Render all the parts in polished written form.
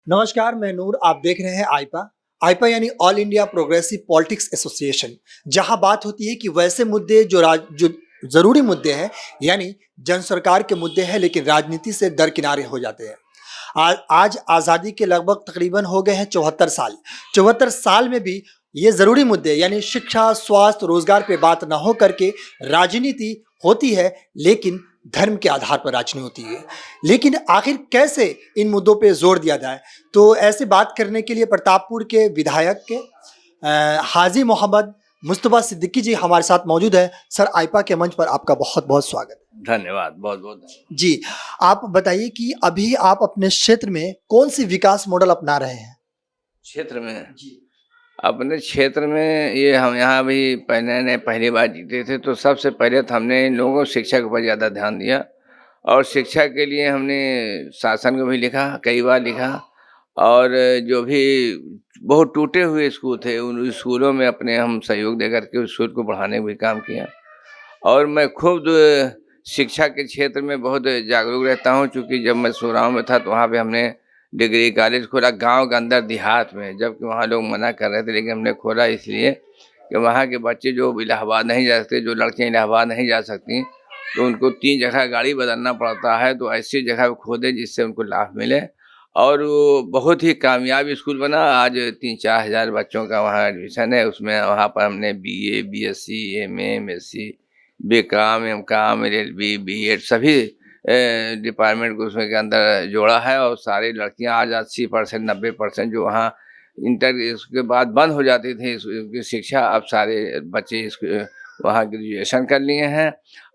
नमस्कार, मैं नूर। आप देख रहे हैं आईपा। आईपा यानी all India progressive politics association, जहां बात होती है कि वैसे मुद्दे जो जरूरी मुद्दे हैं, यानी जन सरकार के मुद्दे हैं, लेकिन राजनीति से दरकिनारे हो जाते हैं। आज आज़ादी के लगभग तकरीबन हो गए हैं 74 साल। 74 साल में भी ये जरूरी मुद्दे यानी शिक्षा, स्वास्थ्य, रोजगार पे बात ना हो करके राजनीति होती है, लेकिन धर्म के आधार पर राजनीति होती है। लेकिन आखिर कैसे इन मुद्दों पे जोर दिया जाए, तो ऐसे बात करने के लिए प्रतापपुर के विधायक के हाजी मोहम्मद मुस्तफा सिद्दीकी जी हमारे साथ मौजूद है। सर, आईपा के मंच पर आपका बहुत बहुत स्वागत है। धन्यवाद, बहुत बहुत जी, आप बताइए कि अभी आप अपने क्षेत्र में कौन सी विकास मॉडल अपना रहे हैं? क्षेत्र में जी। अपने क्षेत्र में ये हम यहाँ भी पहली बार जीते थे, तो सबसे पहले तो हमने इन लोगों को शिक्षा के ऊपर ज़्यादा ध्यान दिया और शिक्षा के लिए हमने शासन को भी लिखा, कई बार लिखा। और जो भी बहुत टूटे हुए स्कूल थे, उन स्कूलों में अपने हम सहयोग दे कर के उस स्कूल को बढ़ाने का भी काम किया। और मैं खुद शिक्षा के क्षेत्र में बहुत जागरूक रहता हूँ, चूँकि जब मैं सोराव में था तो वहाँ पे हमने डिग्री कॉलेज खोला गाँव के अंदर देहात में, जबकि वहाँ लोग मना कर रहे थे, लेकिन हमने खोला इसलिए कि वहाँ के बच्चे जो इलाहाबाद नहीं जा सकते, जो लड़कियाँ इलाहाबाद नहीं जा सकती, तो उनको 3 जगह गाड़ी बदलना पड़ता है, तो ऐसी जगह को खोदे जिससे उनको लाभ मिले। और वो बहुत ही कामयाब स्कूल बना। आज 3-4 हज़ार बच्चों का वहाँ एडमिशन है। उसमें वहाँ पर हमने BA, BSc, MA, MSc, BCom, MCom, LLB, BEd सभी डिपार्टमेंट को उसमें के अंदर जोड़ा है। और सारी लड़कियां आज 80%, 90% जो वहाँ इंटर इसके बाद बंद हो जाती थी इसकी शिक्षा, अब सारे बच्चे वहाँ ग्रेजुएशन कर लिए हैं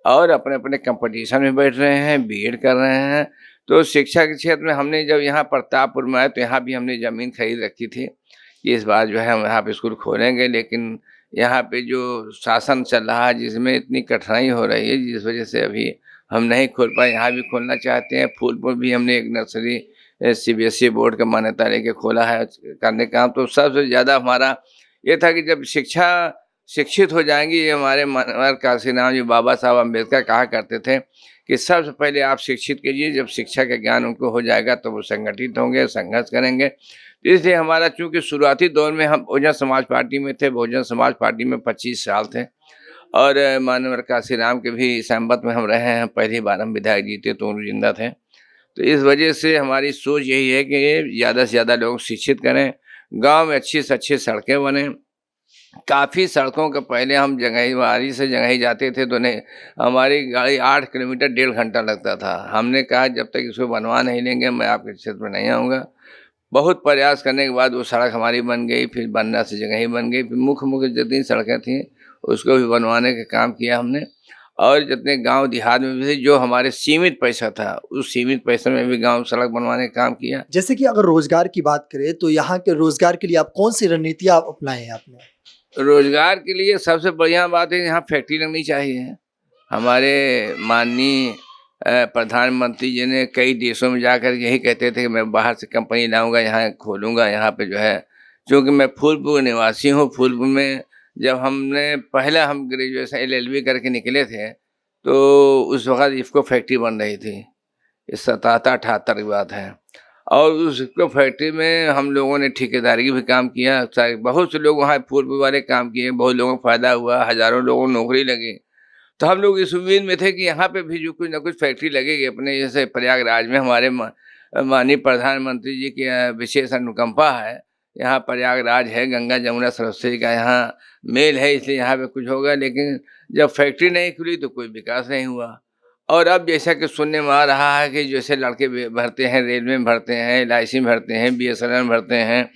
और अपने अपने कंपटीशन में बैठ रहे हैं, बीएड कर रहे हैं। तो शिक्षा के क्षेत्र में हमने जब यहाँ प्रतापपुर में आए तो यहाँ भी हमने ज़मीन खरीद रखी थी कि इस बार जो है हम यहाँ पे स्कूल खोलेंगे। लेकिन यहाँ पे जो शासन चल रहा है जिसमें इतनी कठिनाई हो रही है, जिस वजह से अभी हम नहीं खोल पाए। यहाँ भी खोलना चाहते हैं। फूलपुर भी हमने एक नर्सरी सीबीएसई बोर्ड का मान्यता लेके खोला है करने का काम। तो सबसे ज़्यादा हमारा ये था कि जब शिक्षित हो जाएंगी, ये हमारे मनोहर काशीराम जी बाबा साहब अम्बेडकर कहा करते थे कि सबसे पहले आप शिक्षित कीजिए, जब शिक्षा का ज्ञान उनको हो जाएगा तो वो संगठित होंगे, संघर्ष करेंगे। तो इसलिए हमारा चूँकि शुरुआती दौर में हम बहुजन समाज पार्टी में थे, बहुजन समाज पार्टी में 25 साल थे और माननीय काशीराम के भी सहमत में हम रहे हैं। पहली बार हम विधायक जीते तो वो जिंदा थे। तो इस वजह से हमारी सोच यही है कि ज़्यादा से ज़्यादा लोग शिक्षित करें, गांव में अच्छी से अच्छी सड़कें बनें। काफ़ी सड़कों का पहले हम जंघईवाड़ी से जंघई जाते थे तो नहीं, हमारी गाड़ी 8 किलोमीटर 1.5 घंटा लगता था। हमने कहा जब तक इसको बनवा नहीं लेंगे मैं आपके क्षेत्र में नहीं आऊँगा। बहुत प्रयास करने के बाद वो सड़क हमारी बन गई, फिर बनना से जगह ही बन गई, फिर मुख्य मुख्य जितनी सड़कें थीं उसको भी बनवाने का काम किया हमने। और जितने गांव देहात में भी थे, जो हमारे सीमित पैसा था, उस सीमित पैसे में भी गांव सड़क बनवाने का काम किया। जैसे कि अगर रोजगार की बात करें, तो यहाँ के रोजगार के लिए आप कौन सी रणनीतियां आप अपनाए हैं आपने? रोजगार के लिए सबसे बढ़िया बात है यहाँ फैक्ट्री लगनी चाहिए। हमारे माननीय प्रधानमंत्री जी ने कई देशों में जाकर यही कहते थे कि मैं बाहर से कंपनी लाऊंगा, यहाँ खोलूंगा। यहाँ पे जो है, क्योंकि मैं फूलपुर निवासी हूँ, फूलपुर में जब हमने पहला हम ग्रेजुएशन एलएलबी करके निकले थे तो उस वक्त इफ़को फैक्ट्री बन रही थी। ये 77-78 की बात है। और उस इफ़को फैक्ट्री में हम लोगों ने ठेकेदारी का भी काम किया। बहुत से लोग वहाँ फूलपुर वाले काम किए, बहुत लोगों को फ़ायदा हुआ, हज़ारों लोगों को नौकरी लगी। तो हम लोग इस उम्मीद में थे कि यहाँ पे भी जो कुछ ना कुछ फैक्ट्री लगेगी। अपने जैसे प्रयागराज में हमारे माननीय प्रधानमंत्री जी की विशेष अनुकंपा है। यहाँ प्रयागराज है, गंगा जमुना सरस्वती का यहाँ मेल है, इसलिए यहाँ पे कुछ होगा। लेकिन जब फैक्ट्री नहीं खुली तो कोई विकास नहीं हुआ। और अब जैसा कि सुनने में आ रहा है कि जैसे लड़के भरते हैं, रेलवे में भरते हैं, एलआईसी में भरते हैं, बीएसएनएल में भरते हैं,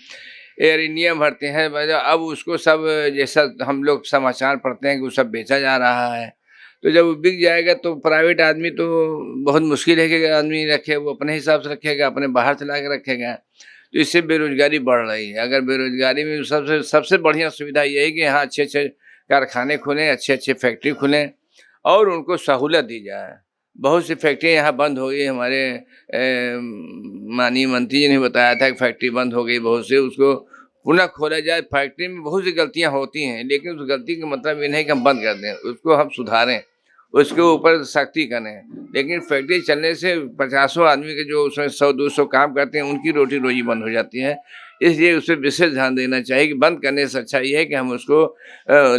एयर इंडिया में भरते हैं, मतलब अब उसको सब जैसा हम लोग समाचार पढ़ते हैं कि वो सब बेचा जा रहा है। तो जब वो बिक जाएगा तो प्राइवेट आदमी तो बहुत मुश्किल है कि आदमी रखे, वो अपने हिसाब से रखेगा, अपने बाहर से ला के रखेगा। तो इससे बेरोजगारी बढ़ रही है। अगर बेरोजगारी में सबसे सबसे बढ़िया सुविधा ये है कि यहाँ अच्छे अच्छे कारखाने खुलें, अच्छे अच्छे फैक्ट्री खुलें और उनको सहूलत दी जाए। बहुत सी फैक्ट्रियाँ यहाँ बंद हो गई। हमारे माननीय मंत्री जी ने बताया था कि फैक्ट्री बंद हो गई बहुत से, उसको पुनः खोला जाए। फैक्ट्री में बहुत सी गलतियाँ होती हैं, लेकिन उस गलती का मतलब ये नहीं कि हम बंद कर दें, उसको हम सुधारें, उसके ऊपर सख्ती करें। लेकिन फैक्ट्री चलने से पचासों आदमी के जो उसमें 100-200 काम करते हैं, उनकी रोटी-रोजी बंद हो जाती है। इसलिए उस पे विशेष ध्यान देना चाहिए कि बंद करने से अच्छा ये है कि हम उसको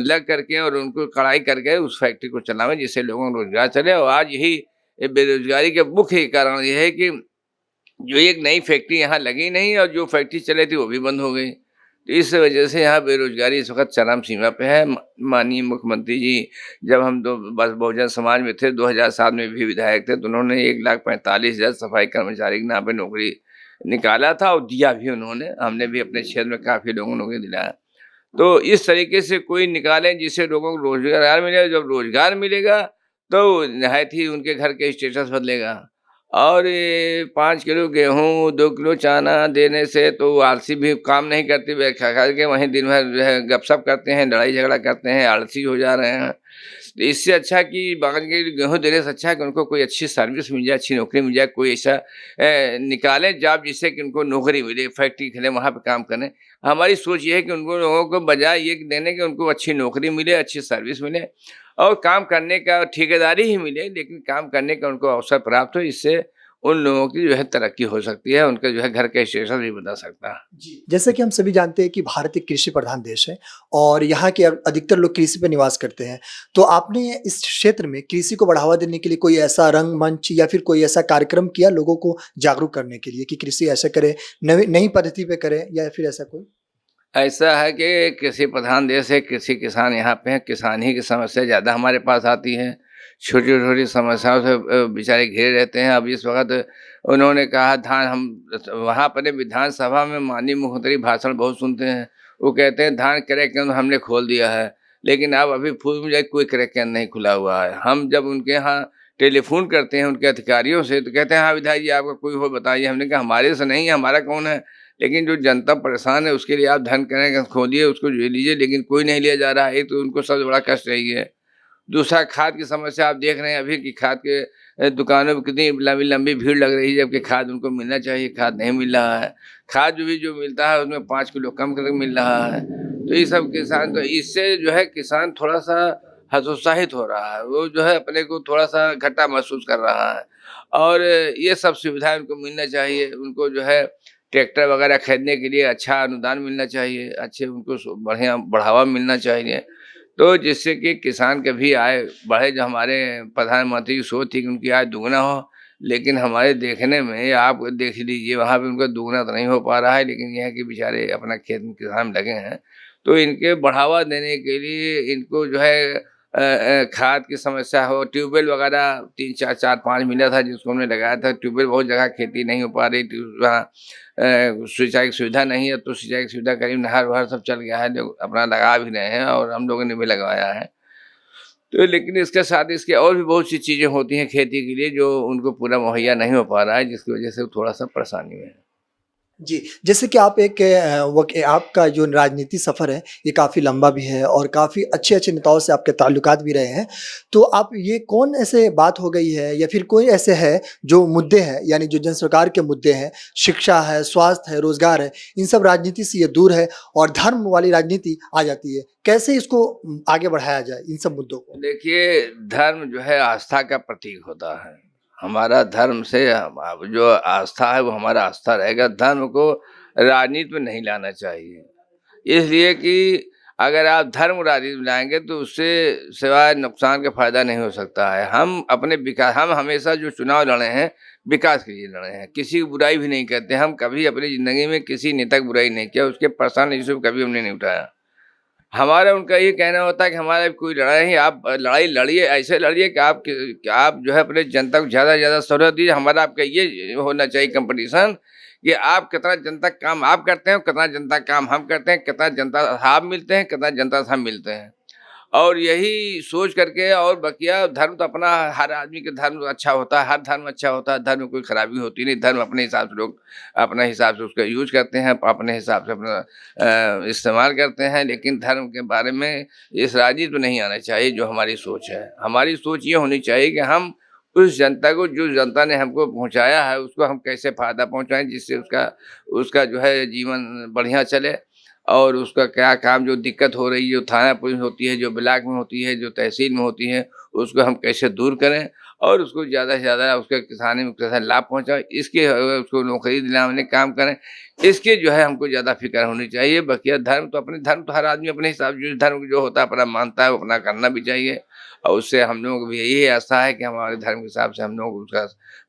लग करके और उनको कड़ाई करके उस फैक्ट्री को चलाएँ, जिससे लोगों को रोज़गार चले। और आज यही बेरोज़गारी के मुख्य कारण ये है कि जो एक नई फैक्ट्री यहाँ लगी नहीं और जो फैक्ट्री चली थी वो भी बंद हो गई। तो इस वजह से यहाँ बेरोज़गारी इस वक़्त चरम सीमा पे है। माननीय मुख्यमंत्री जी जब हम तो बस बहुजन समाज में थे, 2007 में भी विधायक थे, तो उन्होंने 1,45,000 सफाई कर्मचारी के नाम पे नौकरी निकाला था और दिया भी उन्होंने। हमने भी अपने क्षेत्र में काफ़ी लोगों को नौकरी दिलाया। तो इस तरीके से कोई निकालें जिससे लोगों को रोज़गार मिले। जब रोज़गार मिलेगा तो निहायत ही उनके घर के स्टेटस बदलेगा। और ये 5 किलो गेहूँ, 2 किलो चना देने से तो आलसी भी काम नहीं करती, वे खा-खा के वहीं दिन भर जो है गपशप करते हैं, लड़ाई-झगड़ा करते हैं, आलसी हो जा रहे हैं। तो इससे अच्छा कि बाकी के गेहूँ देने से अच्छा है कि उनको कोई अच्छी सर्विस मिल जाए, अच्छी नौकरी मिल जाए, कोई ऐसा निकालें जॉब जिससे कि उनको नौकरी मिले, फैक्ट्री खोलें, वहाँ पे काम करें। हमारी सोच ये है कि उनको लोगों को बजाय ये देने कि उनको अच्छी नौकरी मिले, अच्छी सर्विस मिले और काम करने का ठेकेदारी ही मिले, लेकिन काम करने का उनको अवसर प्राप्त हो। इससे उन लोगों की जो है तरक्की हो सकती है, उनका जो है घर का स्टेटस भी बदल सकता है। जी, जैसे कि हम सभी जानते हैं कि भारत एक कृषि प्रधान देश है और यहाँ के अधिकतर लोग कृषि पे निवास करते हैं। तो आपने इस क्षेत्र में कृषि को बढ़ावा देने के लिए कोई ऐसा रंगमंच या फिर कोई ऐसा कार्यक्रम किया लोगों को जागरूक करने के लिए कि कृषि ऐसे करे, नई नई पद्धति पे करे या फिर ऐसा कोई? ऐसा है कि कृषि प्रधान देश है, कृषि किसान यहाँ पे हैं, किसान ही की समस्या ज़्यादा हमारे पास आती है। छोटी-छोटी समस्याओं से बेचारे घिरे रहते हैं। अब इस वक़्त उन्होंने कहा धान हम वहाँ अपने विधानसभा में माननीय मुख्यमंत्री भाषण बहुत सुनते हैं। वो कहते हैं धान क्रय केंद्र हमने खोल दिया है, लेकिन अब अभी फूल में कोई क्रय केंद्र नहीं खुला हुआ है। हम जब उनके यहाँ टेलीफ़ोन करते हैं उनके अधिकारियों से तो कहते हैं हाँ विधायक जी आपका कोई हो बताइए। हमने कहा हमारे से नहीं है, हमारा कौन है? लेकिन जो जनता परेशान है उसके लिए आप धन करें खोलिए, उसको ले लीजिए, लेकिन कोई नहीं लिया जा रहा है। एक तो उनको सबसे बड़ा कष्ट यही है। दूसरा खाद की समस्या आप देख रहे हैं अभी कि खाद के दुकानों में कितनी लंबी-लंबी भीड़ लग रही है, जबकि खाद उनको मिलना चाहिए, खाद नहीं मिल रहा है। खाद जो मिलता है उसमें 5 किलो कम करके मिल रहा है। तो ये सब किसान तो इससे जो है किसान थोड़ा-सा हतोत्साहित हो रहा है। वो जो है अपने को थोड़ा-सा घाटा महसूस कर रहा है और ये सब सुविधाएँ उनको मिलना चाहिए। उनको जो है ट्रैक्टर वगैरह खरीदने के लिए अच्छा अनुदान मिलना चाहिए, अच्छे उनको बढ़िया बढ़ावा मिलना चाहिए। तो जिससे कि किसान की भी आय बढ़े, जो हमारे प्रधानमंत्री की सोच थी कि उनकी आय दुगना हो, लेकिन हमारे देखने में आप देख लीजिए वहाँ पे उनका दुगना तो नहीं हो पा रहा है, लेकिन ये है कि बेचारे अपना खेत में किसान लगे हैं। तो इनके बढ़ावा देने के लिए इनको जो है खाद की समस्या हो, ट्यूबवेल वगैरह 3-4 4-5 मिला था जिसको हमने लगाया था, ट्यूबवेल बहुत जगह खेती नहीं हो पा रही थी, वहाँ सिंचाई की सुविधा नहीं है, तो सिंचाई की सुविधा करीब नहर-वहर सब चल गया है, लोग अपना लगा भी रहे हैं और हम लोगों ने भी लगवाया है। तो लेकिन इसके साथ इसके और भी बहुत सी चीज़ें होती हैं खेती के लिए जो उनको पूरा मुहैया नहीं हो पा रहा है, जिसकी वजह से वो थोड़ा-सा परेशानी में है। जी, जैसे कि आप एक आपका जो राजनीति सफ़र है, ये काफ़ी लंबा भी है और काफ़ी अच्छे-अच्छे नेताओं से आपके ताल्लुकात भी रहे हैं। तो आप ये कौन ऐसे बात हो गई है या फिर कोई ऐसे है जो मुद्दे हैं, यानी जो जन सरकार के मुद्दे हैं, शिक्षा है, स्वास्थ्य है, रोज़गार है, इन सब राजनीति से ये दूर है और धर्म वाली राजनीति आ जाती है। कैसे इसको आगे बढ़ाया जाए इन सब मुद्दों को? देखिए, धर्म जो है आस्था का प्रतीक होता है। हमारा धर्म से हम अब जो आस्था है वो हमारा आस्था रहेगा। धर्म को राजनीति में नहीं लाना चाहिए। इसलिए कि अगर आप धर्म राजनीति में लाएँगे तो उससे सिवाय नुकसान का फ़ायदा नहीं हो सकता है। हम हमेशा जो चुनाव लड़े हैं, विकास के लिए लड़े हैं। किसी की बुराई भी नहीं करते। हम कभी अपनी ज़िंदगी में किसी नेता की बुराई नहीं किया, उसके पर्सनल इश्यू कभी हमने नहीं उठाया। हमारा उनका ये कहना होता है कि हमारा कोई लड़ाई नहीं, आप लड़ाई लड़िए, ऐसे लड़िए कि आप जो है अपने जनता को ज़्यादा से ज़्यादा सहूलियत दीजिए। हमारा आपका ये होना चाहिए कॉम्पिटिशन कि आप कितना जनता का काम आप करते हैं, कितना जनता का काम हम करते हैं, कितना जनता से आप मिलते हैं, कितना जनता से हम मिलते हैं। और यही सोच करके और बकिया धर्म तो अपना हर आदमी के धर्म अच्छा होता है, हर धर्म अच्छा होता है, धर्म में कोई खराबी होती नहीं। धर्म अपने हिसाब से लोग अपने हिसाब से उसका यूज़ करते हैं, अपने हिसाब से अपना इस्तेमाल करते हैं, लेकिन धर्म के बारे में इस राजनीति में नहीं आना चाहिए जो हमारी सोच है। हमारी सोच ये होनी चाहिए कि हम उस जनता को जो जनता ने हमको पहुँचाया है, उसको हम कैसे फ़ायदा पहुँचाएँ जिससे उसका उसका जो है जीवन बढ़िया चले और उसका क्या काम जो दिक्कत हो रही है, जो थाना पुलिस होती है, जो ब्लॉक में होती है, जो तहसील में होती है, उसको हम कैसे दूर करें और उसको ज़्यादा से ज़्यादा उसके किसानी में कैसा लाभ पहुँचाएँ, इसके उसको नौकरी दिलाने काम करें, इसकी जो है हमको ज़्यादा फ़िक्र होनी चाहिए। बकिया धर्म तो हर आदमी अपने हिसाब से जो धर्म जो होता है अपना मानता है, वो अपना करना भी चाहिए और उससे हम लोगों को भी यही आशा है कि हमारे धर्म के हिसाब से हम लोगों को उसका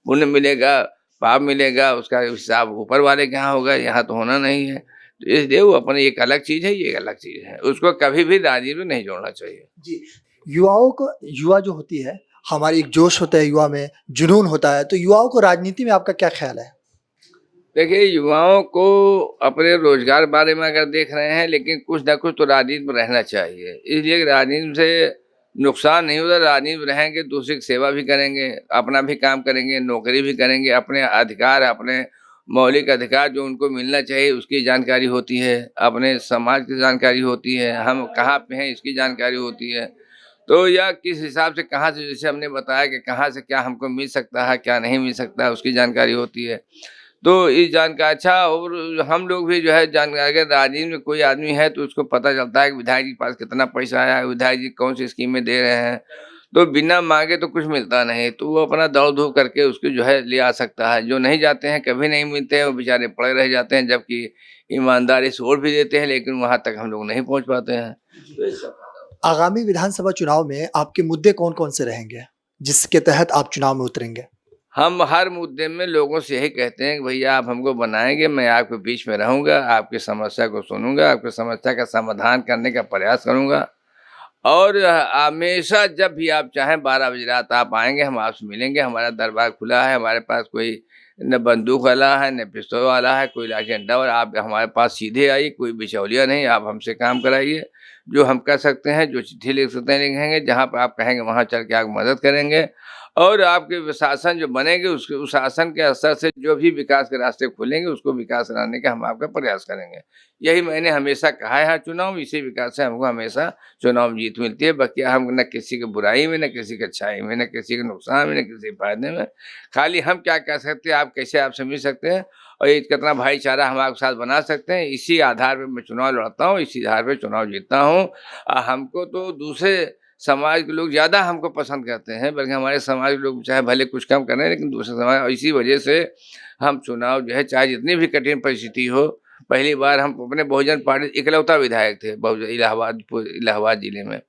पुण्य मिलेगा, पाप मिलेगा, उसका हिसाब ऊपर वाले के यहाँ होगा, यहाँ तो होना नहीं है। तो इसलिए वो अपनी एक अलग चीज़ है, ये एक अलग चीज़ है। उसको कभी भी राजनीति में नहीं जोड़ना चाहिए। जी, युवा जो होती है, हमारी एक जोश होता है युवा में, जुनून होता है, तो युवाओं को राजनीति में आपका क्या ख़्याल है? देखिए, युवाओं को अपने रोज़गार बारे में अगर देख रहे हैं, लेकिन कुछ न कुछ तो राजनीति में रहना चाहिए। इसलिए कि राजनीति से नुकसान नहीं होता, राजनीति में रहेंगे, दूसरे की सेवा भी करेंगे, अपना भी काम करेंगे, नौकरी भी करेंगे, अपने अधिकार, अपने मौलिक अधिकार जो उनको मिलना चाहिए, उसकी जानकारी होती है, अपने समाज की जानकारी होती है, हम कहाँ पे हैं, इसकी जानकारी होती है। तो या किस हिसाब से कहाँ से जैसे हमने बताया कि कहाँ से क्या हमको मिल सकता है, क्या नहीं मिल सकता है, उसकी जानकारी होती है। तो इस जानकारी अच्छा और हम लोग भी जो है जानकारी अगर राजनीति में कोई आदमी है तो उसको पता चलता है कि विधायक जी के पास कितना पैसा आया है, विधायक जी कौन सी स्कीमें दे रहे हैं। तो बिना माँगे तो कुछ मिलता नहीं, तो वो अपना दौड़-धूप करके उसको जो है ले आ सकता है। जो नहीं जाते हैं, कभी नहीं मिलते हैं, वो बेचारे पड़े रह जाते हैं, जबकि ईमानदारी से वोट भी देते हैं, लेकिन वहाँ तक हम लोग नहीं पहुँच पाते हैं। तो ये सब आगामी विधानसभा चुनाव में आपके मुद्दे कौन-कौन से रहेंगे, जिसके तहत आप चुनाव में उतरेंगे? हम हर मुद्दे में लोगों से यही कहते हैं कि भैया आप हमको बनाएँगे, मैं आपके बीच में रहूँगा, आपकी समस्या को सुनूँगा, आपकी समस्या का समाधान करने का प्रयास करूँगा और हमेशा जब भी आप चाहें 12 बजे रात आप आएँगे, हम आपसे मिलेंगे, हमारा दरबार खुला है, हमारे पास कोई न बंदूक वाला है, न पिस्तौल वाला है, कोई लाठी डंडा और आप हमारे पास सीधे आइए, कोई बिचौलिया नहीं, आप हमसे काम कराइए। जो हम कर सकते हैं, जो चिट्ठी लिख सकते हैं लिखेंगे, जहाँ पे आप कहेंगे वहाँ चल के आपकी मदद करेंगे और आपके शासन जो बनेंगे उसके उस शासन के असर से जो भी विकास के रास्ते खुलेंगे, उसको विकास कराने का हम आपका प्रयास करेंगे। यही मैंने हमेशा कहा है हर चुनाव, इसी विकास से हमको हमेशा चुनाव में जीत मिलती है। बाकी हम न किसी की बुराई में, न किसी की अच्छाई में, न किसी के नुकसान में, न किसी के फ़ायदे में। खाली हम क्या कर सकते हैं, आप कैसे आपसे मिल सकते हैं और ये कितना भाईचारा हम आपके साथ बना सकते हैं, इसी आधार पे मैं चुनाव लड़ता हूँ, इसी आधार पे चुनाव जीतता हूँ। हमको तो दूसरे समाज के लोग ज़्यादा हमको पसंद करते हैं, बल्कि हमारे समाज के लोग चाहे भले कुछ कम करें, लेकिन दूसरे समाज और इसी वजह से हम चुनाव जो है चाहे जितनी भी कठिन परिस्थिति हो, पहली बार हम अपने बहुजन पार्टी इकलौता विधायक थे इलाहाबाद जिले में।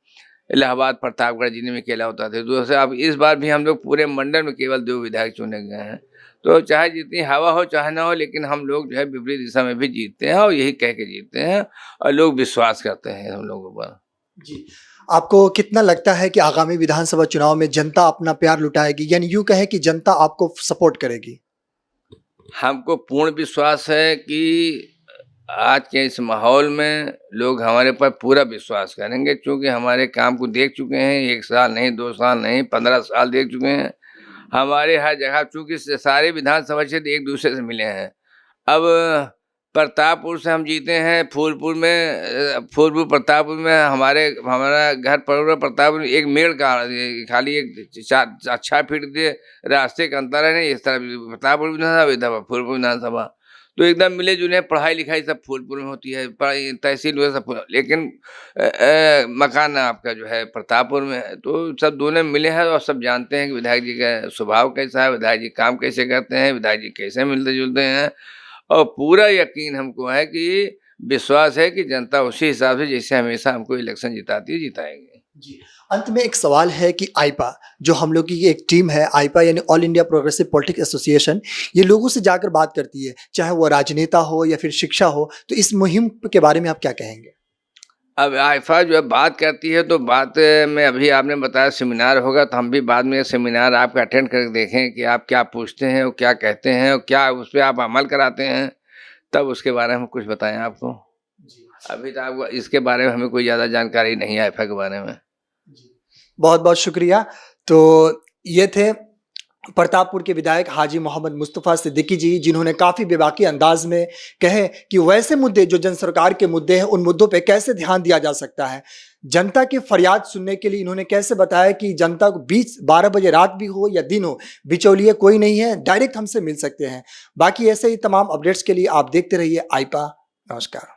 इलाहाबाद, प्रतापगढ़ जिले में इकलौता थे। दूसरा अब इस बार भी हम लोग पूरे मंडल में केवल 2 विधायक चुने गए हैं। तो चाहे जितनी हवा हो, चाहे ना हो, लेकिन हम लोग जो है विपरीत दिशा में भी जीतते हैं और यही कह के जीतते हैं और लोग विश्वास करते हैं हम लोगों पर। जी। आपको कितना लगता है कि आगामी विधानसभा चुनाव में जनता अपना प्यार लुटाएगी? यानी यूँ कहें कि जनता आपको सपोर्ट करेगी? हमको पूर्ण विश्वास है कि आज के इस माहौल में लोग हमारे पर पूरा विश्वास करेंगे क्योंकि हमारे काम को देख चुके हैं, 1 साल नहीं, 2 साल नहीं, 15 साल देख चुके हैं। हमारे हर जगह चूँकि सारे विधानसभा क्षेत्र एक-दूसरे से मिले हैं। अब प्रतापपुर से हम जीते हैं, फूलपुर प्रतापपुर में हमारा घर पड़ोरा प्रतापपुर में एक मेड़ का खाली एक 6 फीट के रास्ते का अंतर है, नहीं इस तरह प्रतापपुर विधानसभा, इधर फूलपुर विधानसभा। तो एकदम मिले-जुले पढ़ाई-लिखाई सब फूलपुर में होती है, तहसील में सब लेकिन मकान आपका जो है प्रतापपुर में है, तो सब दोनों मिले हैं और सब जानते हैं कि विधायक जी का स्वभाव कैसा है, विधायक जी काम कैसे करते हैं, विधायक जी कैसे मिलते-जुलते हैं और पूरा यकीन हमको है कि विश्वास है कि जनता उसी हिसाब से जैसे हमेशा हमको इलेक्शन जिताती है, जिताएँगे। जी। अंत में एक सवाल है कि आइपा, जो हम लोग की एक टीम है, आइपा यानी all India progressive politics association, ये लोगों से जाकर बात करती है, चाहे वो राजनेता हो या फिर शिक्षा हो, तो इस मुहिम के बारे में आप क्या कहेंगे? अब आइफ़ा जो है बात करती है तो बात में अभी आपने बताया सेमिनार होगा तो हम भी बाद में सेमिनार आपका अटेंड करके देखें कि आप क्या पूछते हैं और क्या कहते हैं और क्या उस पे आप अमल कराते हैं, तब उसके बारे में हम कुछ बताएँ आपको। जी। अभी तो आपको इसके बारे में हमें कोई ज़्यादा जानकारी नहीं है आइफ़ा के बारे में। बहुत-बहुत शुक्रिया। तो ये थे प्रतापपुर के विधायक हाजी मोहम्मद मुस्तफ़ा सिद्दीकी जी, जिन्होंने काफ़ी बेबाकी अंदाज में कहे कि वैसे मुद्दे जो जन सरकार के मुद्दे हैं, उन मुद्दों पे कैसे ध्यान दिया जा सकता है। जनता की फरियाद सुनने के लिए इन्होंने कैसे बताया कि जनता को 12 बजे रात भी हो या दिन हो, बिचौलिए कोई नहीं है, डायरेक्ट हमसे मिल सकते हैं। बाकी ऐसे ही तमाम अपडेट्स के लिए आप देखते रहिए आइपा। नमस्कार।